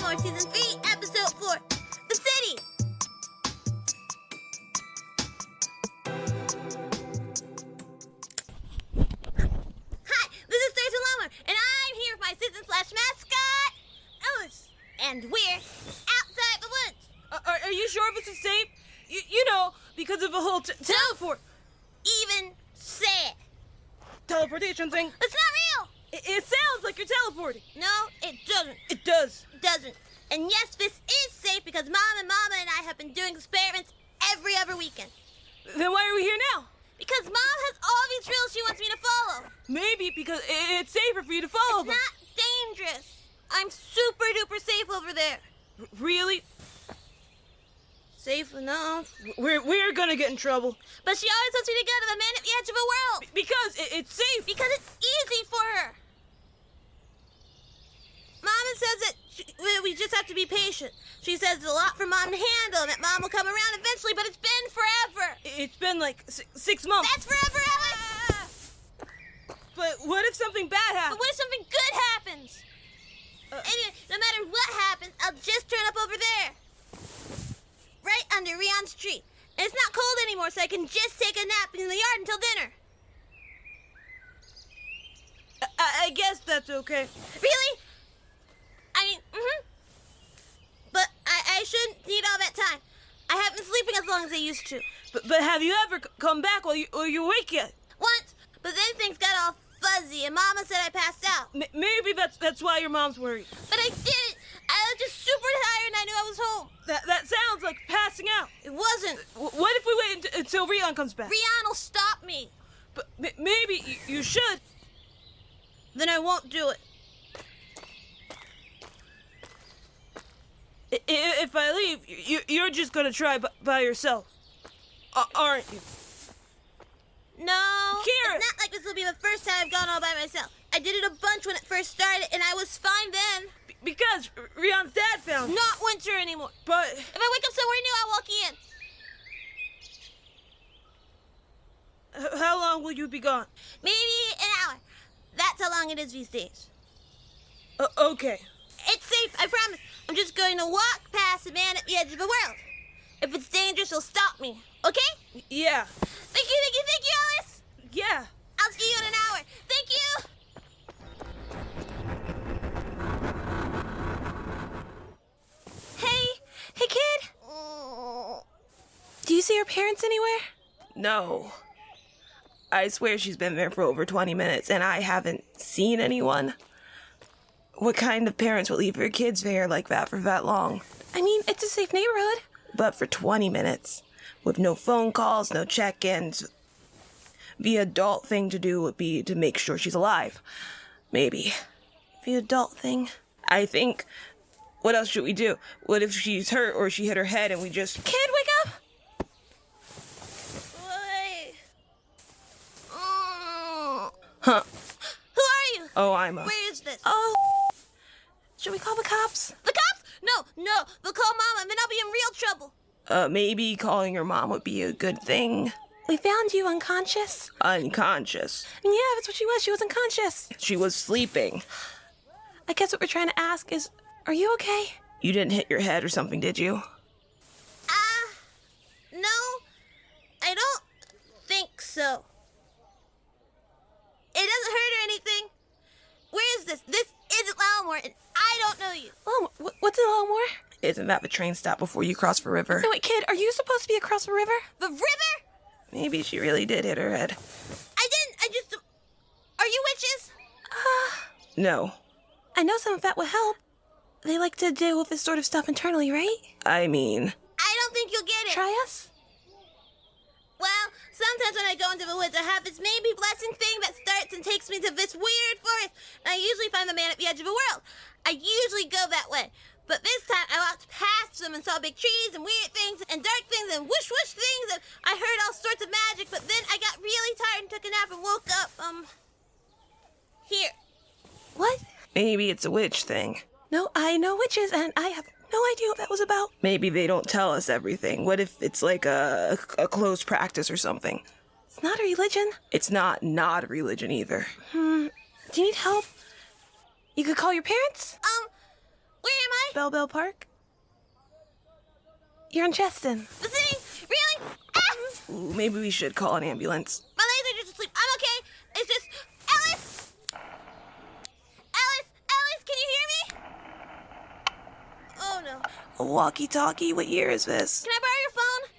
Ylelmore, Season 3, Episode 4, The City. Hi, this is Ylelmore, and I'm here with my assistant/mascot, Ellis. And we're outside the woods. Are you sure this is safe? You know, because of the whole teleport. Even say it. Teleportation thing. It's not real. It sounds like you're teleporting. No, it doesn't. It does. It doesn't. And yes, this is safe because Mama and I have been doing experiments every other weekend. Then why are we here now? Because Mom has all these rules she wants me to follow. Maybe because it's safer for you to follow them. It's not dangerous. I'm super duper safe over there. Really? Safe enough. We're gonna get in trouble. But she always wants me to go to the man at the edge of the world. Because it's safe. Because it's easy for her. Mama says that we just have to be patient. She says it's a lot for Mom to handle and that Mom will come around eventually, but it's been forever. It's been like 6 months. That's forever, Ellis! But what if something bad happens? But what if something good happens? Anyway, no matter what happens, I'll just turn up over there. Right under Rion's tree. And it's not cold anymore, so I can just take a nap in the yard until dinner. I guess that's okay. Really? I mean, But I shouldn't need all that time. I haven't been sleeping as long as I used to. But have you ever come back while you're awake yet? Once, but then things got all fuzzy, and Mama said I passed out. Maybe that's why your mom's worried. But I didn't. I was just super tired, and I knew I was home. That sounds like passing out. It wasn't. What if we wait until Rion comes back? Rion will stop me. But maybe you should. Then I won't do it. If I leave, you're just gonna try by yourself, aren't you? No. Keryth! It's not like this will be the first time I've gone all by myself. I did it a bunch when it first started, and I was fine then. Because Rion's dad found it. Not winter anymore. But If I wake up somewhere new, I'll walk you in. how long will you be gone? Maybe an hour. That's how long it is these days. Okay. It's safe, I promise. I'm just going to walk past the man at the edge of the world. If it's dangerous, he'll stop me. Okay? Yeah. Thank you, Alice. Yeah. I'll see you in an hour. Thank you. Hey, kid. Do you see your parents anywhere? No. I swear she's been there for over 20 minutes and I haven't seen anyone. What kind of parents will leave their kids there like that for that long? I mean, it's a safe neighborhood. But for 20 minutes, with no phone calls, no check-ins. The adult thing to do would be to make sure she's alive. Maybe. The adult thing. I think... What else should we do? What if she's hurt or she hit her head and we just... Kid, wake up! Wait. Huh. Who are you? Oh, I'm a... Where is this? Oh. Should we call the cops? The cops? No. They'll call Mama, and then I'll be in real trouble. Maybe calling your mom would be a good thing. We found you unconscious. Unconscious. Yeah, that's what she was. She was unconscious. She was sleeping. I guess what we're trying to ask is, are you okay? You didn't hit your head or something, did you? No. I don't think so. It doesn't hurt or anything. Where is this? This isn't Ylelmore, and I don't know you. Oh, what's in Ylelmore? Isn't that the train stop before you cross the river? No, wait, kid, are you supposed to be across the river? The river? Maybe she really did hit her head. I didn't. Are you witches? No. I know some of that will help. They like to deal with this sort of stuff internally, right? I mean... I don't think you'll get it. Try us? Well, sometimes when I go into the woods, I have this maybe blessing thing that starts and takes me to this weird forest, and I usually find the man at the edge of the world. I usually go that way. But this time, I walked past them and saw big trees and weird things and dark things and whoosh whoosh things, and I heard all sorts of magic, but then I got really tired and took a nap and woke up, here. What? Maybe it's a witch thing. No, I know witches, and I have no idea what that was about. Maybe they don't tell us everything. What if it's like a closed practice or something? It's not a religion. It's not a religion either. Do you need help? You could call your parents? Where am I? Bell Bell Park? You're in Cheston. Vicinity? Really? Ah! Ooh, maybe we should call an ambulance. My legs are just asleep. I'm okay. It's just... Alice! Alice, can you hear me? Oh, no. A walkie-talkie? What year is this? Can I borrow your phone?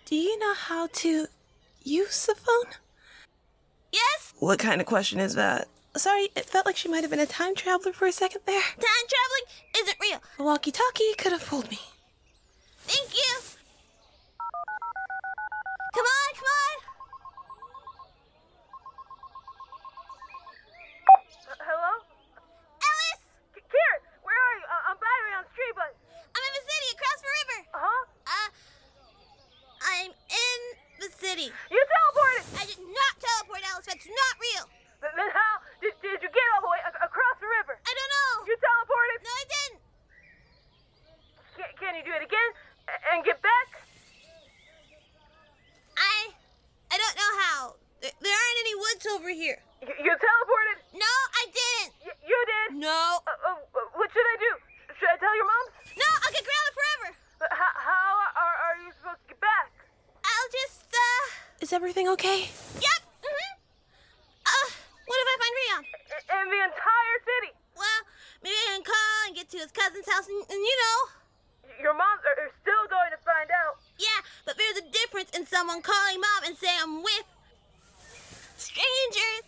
Do you know how to use the phone? Yes? What kind of question is that? Sorry, it felt like she might have been a time traveler for a second there. Time traveling isn't real. A walkie-talkie could have fooled me. Thank you. Come on, come on. Hello? Alice! Keryth, where are you? I'm battery on street, but... I'm in the city across the river. Huh? I'm in the city. You teleported! I did not teleport, Alice. That's not real. Then how did you get all the way across the river? I don't know. You teleported? No, I didn't. Can you do it again and get back? I don't know how. There aren't any woods over here. You teleported? No, I didn't. You did? No. What should I do? Should I tell your mom? No, I'll get grounded forever. How are you supposed to get back? I'll just, Is everything okay? Yep. What if I find Rion? In the entire city. Well, maybe I can call and get to his cousin's house and you know. Your moms are still going to find out. Yeah, but there's a difference in someone calling mom and saying I'm with strangers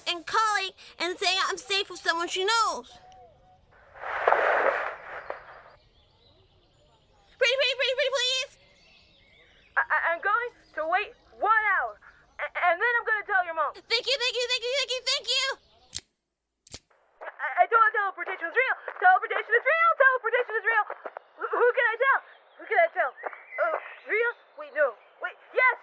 and calling and saying I'm safe with someone she knows. Pretty, please. I'm going to wait 1 hour, and then I'm going to tell your mom. Thank you. I told her teleportation is real. Teleportation is real. Teleportation is real. Who can I tell? Who can I tell? Real? Wait, no. Wait, yes!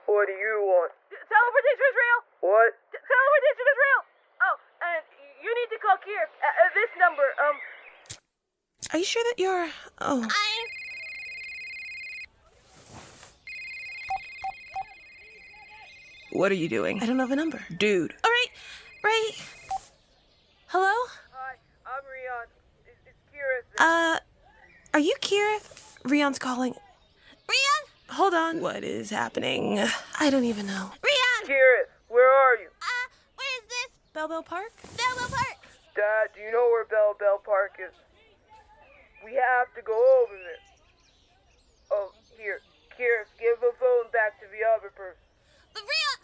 What do you want? Teleportation is real. What? Teleportation is real. Oh, and you need to call Keryth at this number. Are you sure that you're... Oh. What are you doing? I don't have a number. Dude. All right. Right. Hello? Hi, I'm Rion. It's Keryth. Are you Keryth? Rion's calling. Rion? Hold on. What is happening? I don't even know. Rion! Keryth, where are you? Where is this? Bell Bell Park? Bell Park. Dad, do you know where Bell Park is? We have to go over there. Oh, here. Keryth, give the phone back to the other person. But Rion!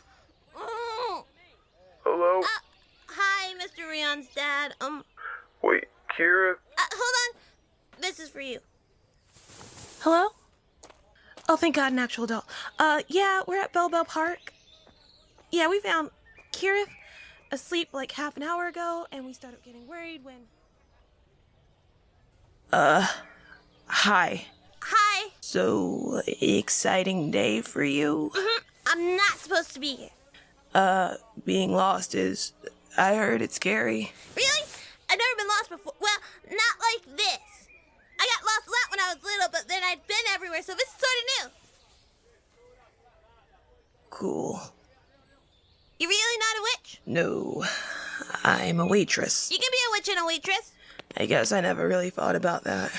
Hello? Hi, Mr. Rion's dad. Wait, Keryth? Hold on. This is for you. Hello? Oh, thank God, an actual doll. Yeah, we're at Bell Bell Park. Yeah, we found Keryth asleep like half an hour ago, and we started getting worried when... Hi. Hi. So, exciting day for you? I'm not supposed to be here. Being lost is... I heard it's scary. Really? I've never been lost before. Well, not like this. I got lost a lot when I was little, but then I'd been everywhere, so this is sort of new. Cool. You really not a witch? No, I'm a waitress. You can be a witch and a waitress. I guess I never really thought about that.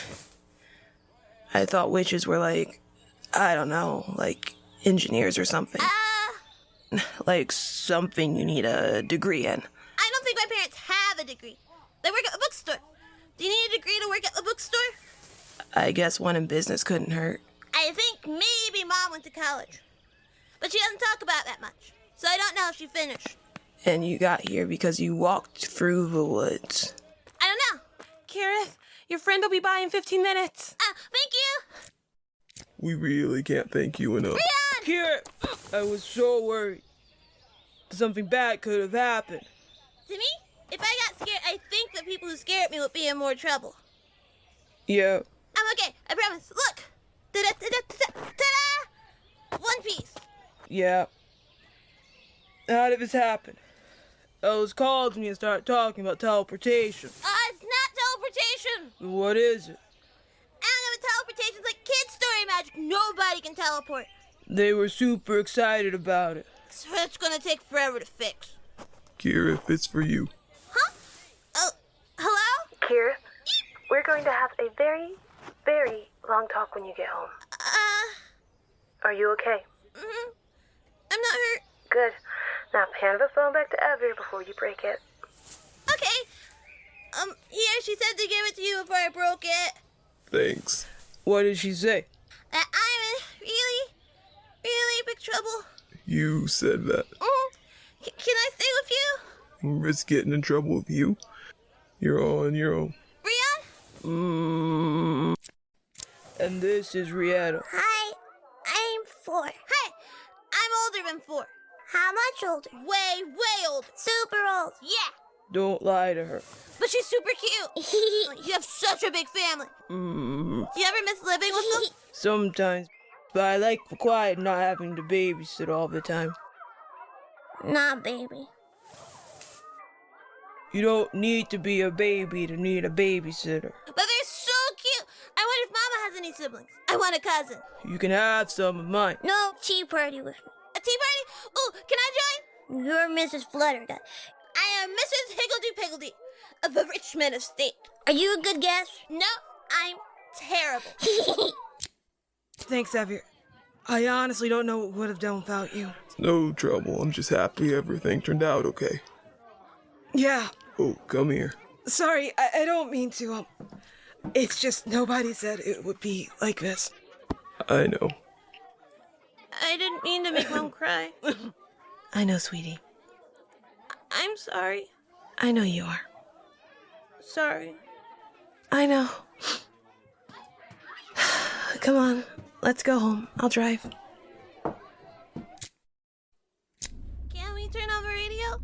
I thought witches were like, I don't know, like engineers or something. Like something you need a degree in. I don't think my parents have a degree. They work at a bookstore. Do you need a degree to work at the bookstore? I guess one in business couldn't hurt. I think maybe Mom went to college. But she doesn't talk about that much. So I don't know if she finished. And you got here because you walked through the woods. I don't know. Keryth, your friend will be by in 15 minutes. Thank you. We really can't thank you enough. Rion! Keryth, I was so worried. Something bad could have happened. To me, if I got scared, I think the people who scared me would be in more trouble. Yeah. I'm okay. I promise. Look. Ta-da! One piece. Yeah. How did this happen? Ellis called me and started talking about teleportation. It's not teleportation. What is it? Teleportation's like kid story magic. Nobody can teleport. They were super excited about it. So it's gonna take forever to fix. Keryth, it's for you. Huh? Keryth, we're going to have a very, very long talk when you get home. Are you okay? I'm not hurt. Good. Now hand the phone back to Evie before you break it. Okay. Here, she said to give it to you before I broke it. Thanks. What did she say? That I'm in really, really big trouble. You said that. Can I stay with you? Risk getting in trouble with you? You're on your own. Rian? And this is Rihanna. Hi, I'm 4. Hi, I'm older than 4. How much older? Way, way old. Super old. Yeah. Don't lie to her. But she's super cute. You have such a big family. Do you ever miss living with them? Sometimes. But I like the quiet, not having to babysit all the time. Nah, baby. You don't need to be a baby to need a babysitter. But they're so cute. I wonder if Mama has any siblings. I want a cousin. You can have some of mine. No tea party with me. A tea party? Ooh, can I join? You're Mrs. Flutterduck. I am Mrs. Higgledy-Piggledy of the Richmond estate. Are you a good guest? No, I'm terrible. Thanks, Evie. I honestly don't know what would have done without you. No trouble. I'm just happy everything turned out okay. Yeah. Oh, come here. Sorry, I don't mean to. It's just nobody said it would be like this. I know. I didn't mean to make Mom cry. I know, sweetie. I'm sorry. I know you are. Sorry. I know. Come on, let's go home. I'll drive. Can we turn on the radio?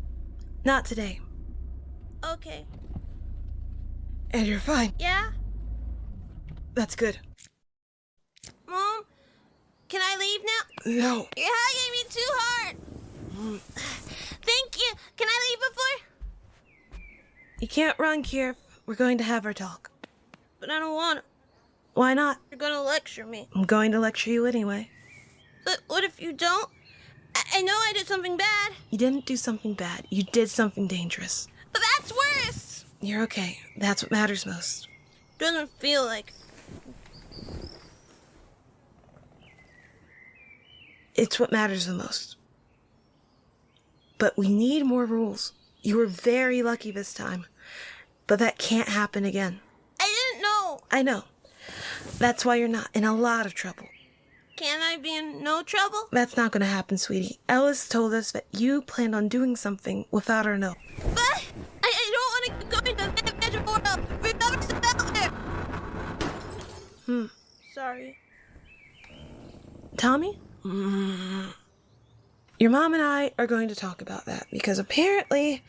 Not today. Okay. And you're fine. Yeah? That's good. Mom, can I leave now? No. You're hugging me too hard. Thank you. Can I leave before? You can't run, Keryth. We're going to have our talk. But I don't want to. Why not? You're going to lecture me. I'm going to lecture you anyway. But what if you don't? I know I did something bad. You didn't do something bad. You did something dangerous. But that's worse. You're okay. That's what matters most. Doesn't feel like. It's what matters the most. But we need more rules. You were very lucky this time. But that can't happen again. I didn't know. I know. That's why you're not in a lot of trouble. Can I be in no trouble? That's not going to happen, sweetie. Ellis told us that you planned on doing something without her know. But I don't want to go into the magic world. We've never stepped out there. Sorry. Tommy? Your mom and I are going to talk about that because apparently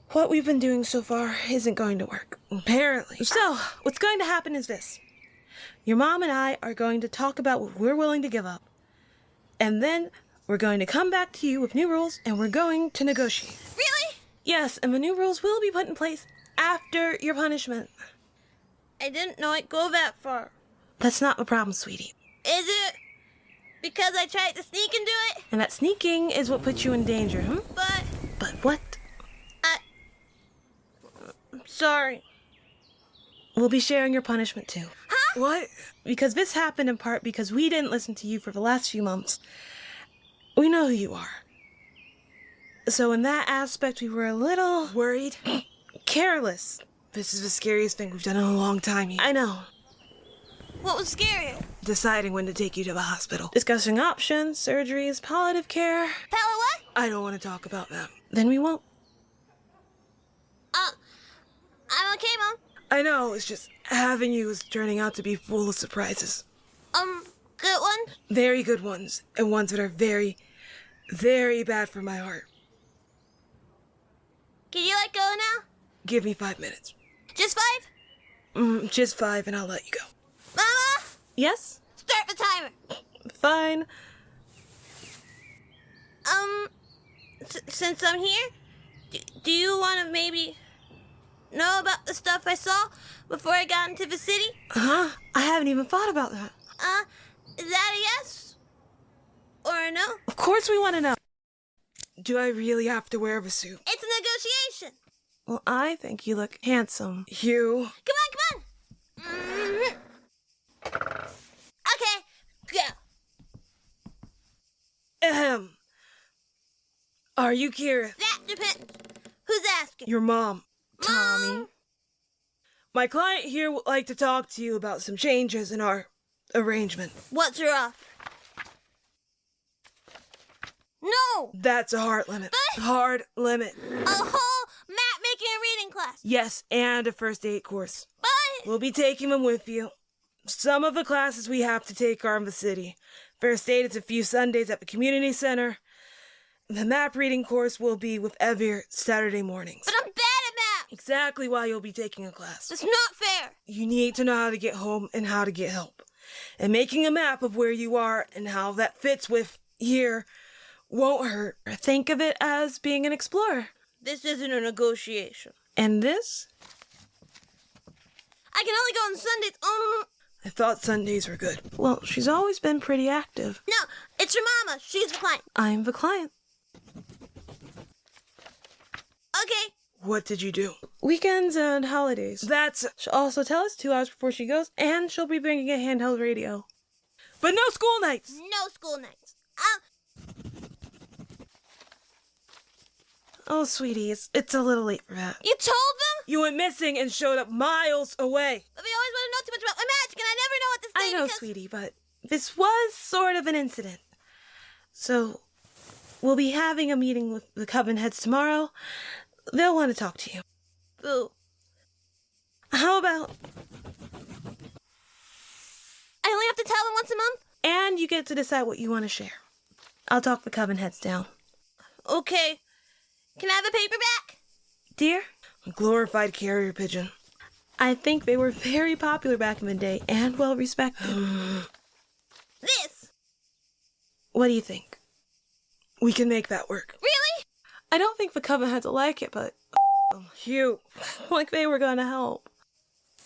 what we've been doing so far isn't going to work. Apparently. So, what's going to happen is this. Your mom and I are going to talk about what we're willing to give up. And then we're going to come back to you with new rules and we're going to negotiate. Really? Yes, and the new rules will be put in place after your punishment. I didn't know it'd go that far. That's not the problem, sweetie. Is it? Because I tried to sneak and do it? And that sneaking is what puts you in danger, But But what? I'm sorry. We'll be sharing your punishment too. Huh? What? Because this happened in part because we didn't listen to you for the last few months. We know who you are. So in that aspect, we were a little worried. Careless. This is the scariest thing we've done in a long time. I know. What was scary? Deciding when to take you to the hospital. Discussing options, surgeries, palliative care. What? I don't want to talk about that. Then we won't. I'm okay, Mom. I know, it's just having you is turning out to be full of surprises. Good one? Very good ones, and ones that are very, very bad for my heart. Can you let go now? Give me 5 minutes. Just 5? Just 5 and I'll let you go. Mama? Yes? Start the timer. Fine. Since I'm here, do you want to maybe know about the stuff I saw before I got into the city? Huh? I haven't even thought about that. Is that a yes? Or a no? Of course we want to know. Do I really have to wear the suit? It's a negotiation. Well, I think you look handsome. Hugh. Come on. Mm-hmm. Okay, go. Ahem. Are you Keryth? That depends. Who's asking? Your mom, Tommy. Mom? My client here would like to talk to you about some changes in our arrangement. What's her offer? No! That's a hard limit. But- Hard limit. A whole map-making and reading class. Yes, and a first aid course. But... We'll be taking them with you. Some of the classes we have to take are in the city. First aid is a few Sundays at the community center. The map reading course will be with Evir Saturday mornings. But I'm bad at math! Exactly why you'll be taking a class. It's not fair! You need to know how to get home and how to get help. And making a map of where you are and how that fits with here won't hurt. Think of it as being an explorer. This isn't a negotiation. And this? I can only go on Sundays. I thought Sundays were good. Well, she's always been pretty active. No, it's your mama. She's the client. I'm the client. Okay. What did you do? Weekends and holidays. She'll also tell us 2 hours before she goes, and she'll be bringing a handheld radio. But no school nights! No school nights. Oh, sweetie, it's a little late for that. You told them? You went missing and showed up miles away. But we always want to know too much about my magic, and I never know what to say I know, because... sweetie, but this was sort of an incident. So, we'll be having a meeting with the coven heads tomorrow. They'll want to talk to you. Boo. How about... I only have to tell them once a month? And you get to decide what you want to share. I'll talk the coven heads down. Okay. Can I have a paperback? Dear? A glorified carrier pigeon. I think they were very popular back in the day and well respected. This. What do you think? We can make that work. Really? I don't think the coven heads will like it, but Hugh, like they were gonna help.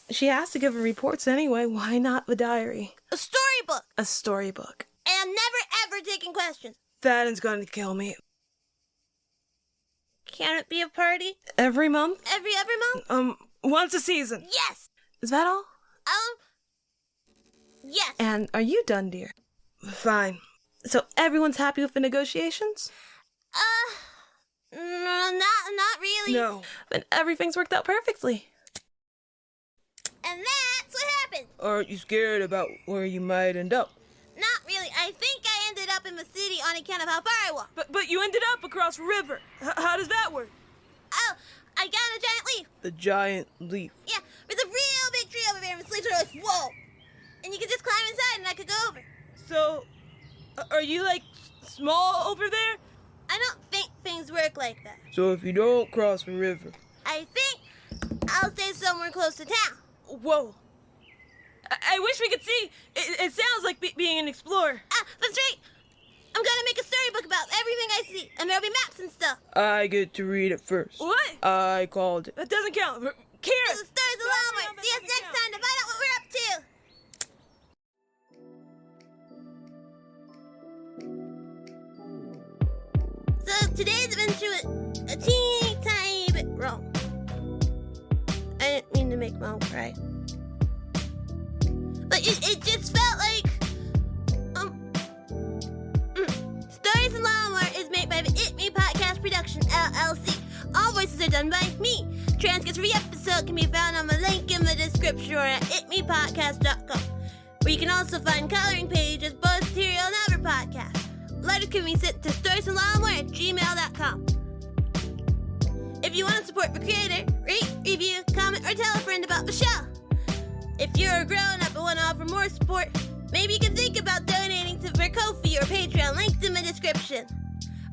She has to give her reports anyway. Why not the diary? A storybook. A storybook. And I'm never ever taking questions. That is going to kill me. Can it be a party? Every month? Every month? Once a season. Yes. Is that all? Yes. And are you done, dear? Fine. So everyone's happy with the negotiations? Not really. No. Then everything's worked out perfectly. And that's what happened. Aren't you scared about where you might end up? Not really. I think I ended up in the city on account of how far I walked. But you ended up across a river. How does that work? Oh, I got on a giant leaf. The giant leaf. Yeah, there's a real big tree over there, and the leaves are like, whoa. And you could just climb inside, and I could go over. So, are you, like, small over there? I don't think things work like that. So if you don't cross the river... I think I'll stay somewhere close to town. Whoa. I wish we could see. It sounds like being an explorer. That's right. I'm gonna make a storybook about everything I see, and there'll be maps and stuff. I get to read it first. What? I called it. That doesn't count. Keryth! The stories of Ylelmore. See us next time to find out what we're up to. So today's adventure was a teeny tiny bit wrong. I didn't mean to make Mom cry. But it just felt like... Stories in Ylelmore is made by the It Me Podcast Production, LLC. All voices are done by me. Transcripts for the episode can be found on the link in the description or at itmepodcast.com, where you can also find coloring pages, bonus material, and other podcasts. Letters can be sent to storiesinylelmore@gmail.com. If you want to support the creator, rate, review, comment, or tell a friend about the show. If you're a grown-up and want to offer more support, maybe you can think about donating to their Ko-fi or Patreon, linked in the description.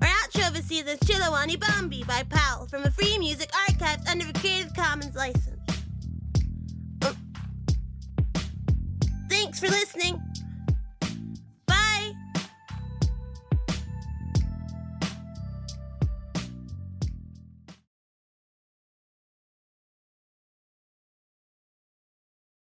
Our outro this season is Chilawani Bombi by Powell from the Free Music Archives under the Creative Commons license. Thanks for listening.